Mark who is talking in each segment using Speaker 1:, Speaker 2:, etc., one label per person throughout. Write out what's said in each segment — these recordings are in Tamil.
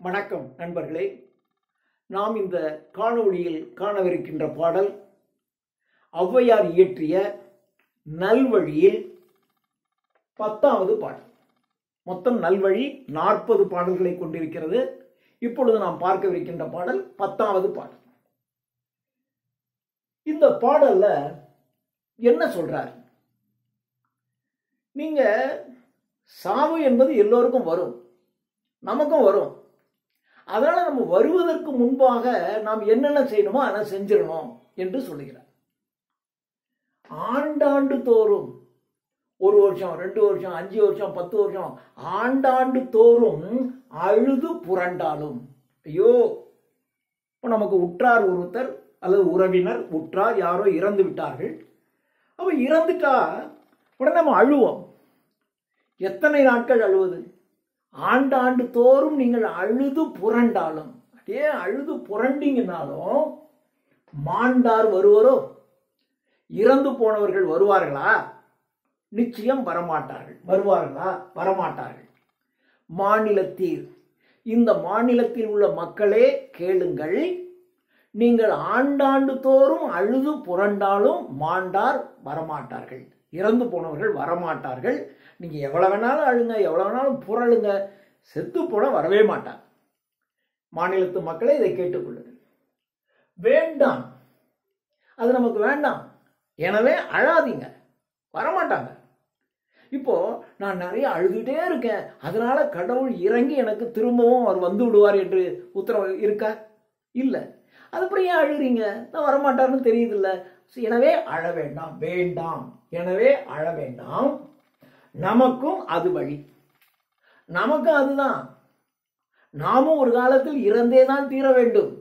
Speaker 1: வணக்கம் நண்பர்களே. நாம் இந்த காணொளியில் காணவிருக்கின்ற பாடல் ஔவையார் இயற்றிய நல்வழியில் 10வது பாடல். மொத்தம் நல்வழி 40 பாடல்களை கொண்டிருக்கிறது. இப்பொழுது நாம் பார்க்கவிருக்கின்ற பாடல் 10வது பாடல். இந்த பாடல்ல என்ன சொல்றார்? நீங்க சாவு என்பது எல்லோருக்கும் வரும், நமக்கும் வரும். அதனால நம்ம வருவதற்கு முன்பாக நாம் என்னென்ன செய்யணுமோ அதை செஞ்சிடணும் என்று சொல்லுகிறார். ஆண்டாண்டு தோறும் 1 வருஷம் 2 வருஷம் 5 வருஷம் 10 வருஷம் ஆண்டாண்டு தோறும் அழுது புரண்டாலும், ஐயோ இப்போ நமக்கு உற்றார் ஒருத்தர் அல்லது உறவினர் உற்றார் யாரோ இறந்து விட்டார்கள். அப்ப இறந்துட்டா உடனே நம்ம அழுவோம். எத்தனை நாட்கள் அழுவது? ஆண்டாண்டு தோறும் நீங்கள் அழுது புரண்டாலும், அதே அழுது புரண்டிங்கனாலும் மாண்டார் வருவரோ? இறந்து போனவர்கள் வருவார்களா? நிச்சயம் வரமாட்டார்கள். வருவார்களா? வரமாட்டார்கள். மாநிலத்தீர், இந்த மாநிலத்தில் உள்ள மக்களே கேளுங்கள், நீங்கள் ஆண்டாண்டு தோறும் அழுது புரண்டாலும் மாண்டார் வரமாட்டார்கள். இறந்து போனவர்கள் வரமாட்டார்கள். நீங்க எவ்வளவு வேணாலும் அழுங்க, எவ்வளவு வேணாலும் புரளுங்க, செத்து போன வரவே மாட்டார். மாநிலத்து மக்களே இதை கேட்டுக்கொள்ளுங்கள். வேண்டாம், அது நமக்கு வேண்டாம், எனவே அழாதீங்க, வரமாட்டாங்க. இப்போ நான் நிறைய அழுதுகிட்டே இருக்கேன், அதனால கடவுள் இறங்கி எனக்கு திரும்பவும் அவர் வந்து விடுவார் என்று உத்தரவு இருக்கா? இல்லை. அதுக்கப்புறம் ஏன் அழுறீங்க? நான் வரமாட்டார்னு தெரியுது இல்ல. எனவே அழ வேண்டாம். வேண்டாம், எனவே அழ வேண்டாம். நமக்கும் அது வழி, நமக்கும் அதுதான். நாமும் ஒரு காலத்தில் இறந்தே தான் தீர வேண்டும்.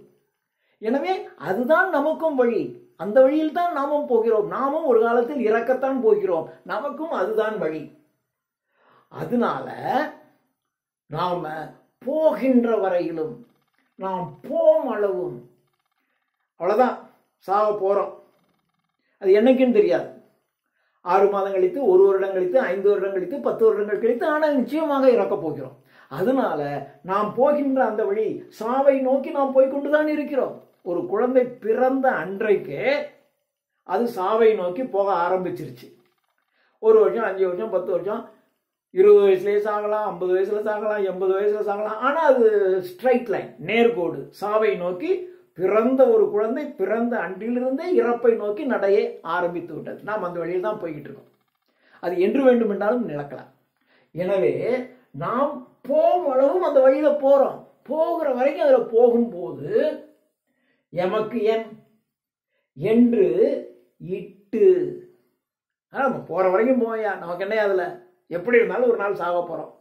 Speaker 1: எனவே அதுதான் நமக்கும் வழி. அந்த வழியில் தான் நாமும் போகிறோம். நாமும் ஒரு காலத்தில் இறக்கத்தான் போகிறோம். நமக்கும் அதுதான் வழி. அதனால நாம போகின்ற வரையிலும், நாம் போம் அளவும், அவ்வளவுதான், சாக போறோம். அது என்னைக்குன்னு தெரியாது. 6 மாதம் கழித்து, 1 வருடம் கழித்து, 5 வருடம் கழித்து, 10 வருடங்கள் கழித்து, ஆனால் நிச்சயமாக இறக்க போகிறோம். அதனால நாம் போகின்ற அந்த வழி, சாவை நோக்கி நாம் போய்கொண்டுதான் இருக்கிறோம். ஒரு குழந்தை பிறந்த அன்றைக்கே அது சாவை நோக்கி போக ஆரம்பிச்சிருச்சு. 1 வருஷம் 5 வருஷம் 10 வருஷம், 20 வயசுலேயே சாகலாம், 50 வயசுல சாகலாம், 80 வயசுல சாகலாம். ஆனால் அது ஸ்ட்ரைட் லைன், நேர்கோடு, சாவை நோக்கி பிறந்த ஒரு குழந்தை பிறந்த அன்றிலிருந்தே இறப்பை நோக்கி நடையை ஆரம்பித்து விட்டது. நாம் அந்த வழியில் தான் போய்கிட்டு இருக்கோம். அது என்று வேண்டும் என்றாலும் நடக்கலாம். எனவே நாம் போகும் அளவும் அந்த வழியில போறோம். போகிற வரைக்கும் அதுல போகும்போது எமக்கு என் என்று இட்டு, நம்ம போற வரைக்கும் போயா, நமக்கு என்ன அதுல, எப்படி இருந்தாலும் ஒரு நாள் சாக போறோம்.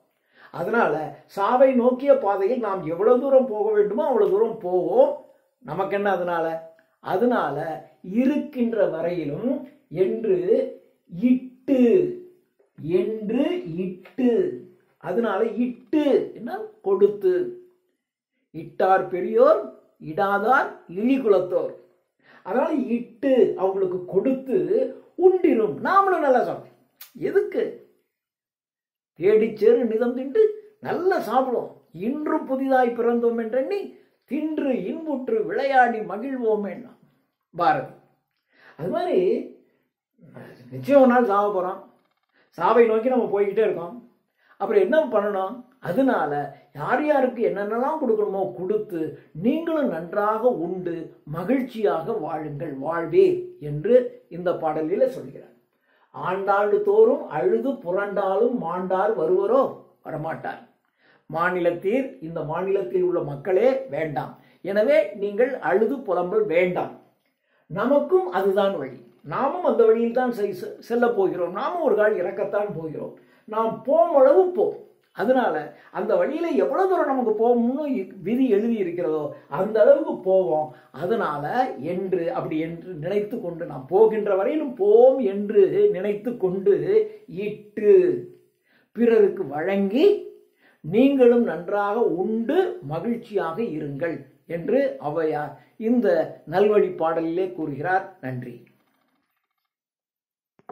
Speaker 1: அதனால சாவை நோக்கிய பாதையில் நாம் எவ்வளவு தூரம் போக வேண்டுமோ அவ்வளவு தூரம் போவோம். நமக்கு என்ன அதனால இருக்கின்ற வரையிலும் என்று இட்டு, என்று இட்டு, அதனால இட்டு என்ன, கொடுத்து. இட்டார் பெரியோர் இடாதார் இழிகுலத்தோர். அதனால இட்டு அவங்களுக்கு கொடுத்து உண்டிரும். நாமளும் நல்லா சாப்பிடும். எதுக்கு? தேடிச்சேறு நிதம் தின்று நல்லா சாப்பிடுவோம். இன்று புதிதாய் பிறந்தோம் என்றெண்ணி தின்று இன்புற்று விளையாடி மகிழ்வோம் என்ன பாரதி. அது மாதிரி நிச்சயம் ஒரு நாள் சாக போறோம். சாவை நோக்கி நம்ம போய்கிட்டே இருக்கோம். அப்புறம் என்ன பண்ணணும்? அதனால யார் யாருக்கு என்னென்னலாம் கொடுக்கணுமோ கொடுத்து நீங்களும் நன்றாக உண்டு மகிழ்ச்சியாக வாழுங்கள், வாழ்வே என்று இந்த பாடலில் சொல்கிறார். ஆண்டாண்டு தோறும் அழுது புரண்டாலும் மாண்டார் வருவரோ? வரமாட்டார். மாநிலத்தீர், இந்த மாநிலத்தில் உள்ள மக்களே வேண்டாம், எனவே நீங்கள் அழுது புலம்பல் வேண்டாம். நமக்கும் அதுதான் வழி. நாமும் அந்த வழியில் தான் செல்ல போகிறோம். நாமும் ஒரு கால் இறக்கத்தான் போகிறோம். நாம் போம் அளவு போம். அதனால அந்த வழியில எவ்வளவு தூரம் நமக்கு போகணும்னு விதி எழுதி இருக்கிறதோ அந்த அளவுக்கு போவோம். அதனால என்று அப்படி என்று நினைத்து கொண்டு நாம் போகின்ற வரையிலும் போம் என்று நினைத்து கொண்டு இட்டு பிறருக்கு வழங்கி நீங்களும் நன்றாக உண்டு மகிழ்ச்சியாக இருங்கள் என்று ஔவையார் இந்த நல்வழி பாடலிலே கூறுகிறார். நன்றி.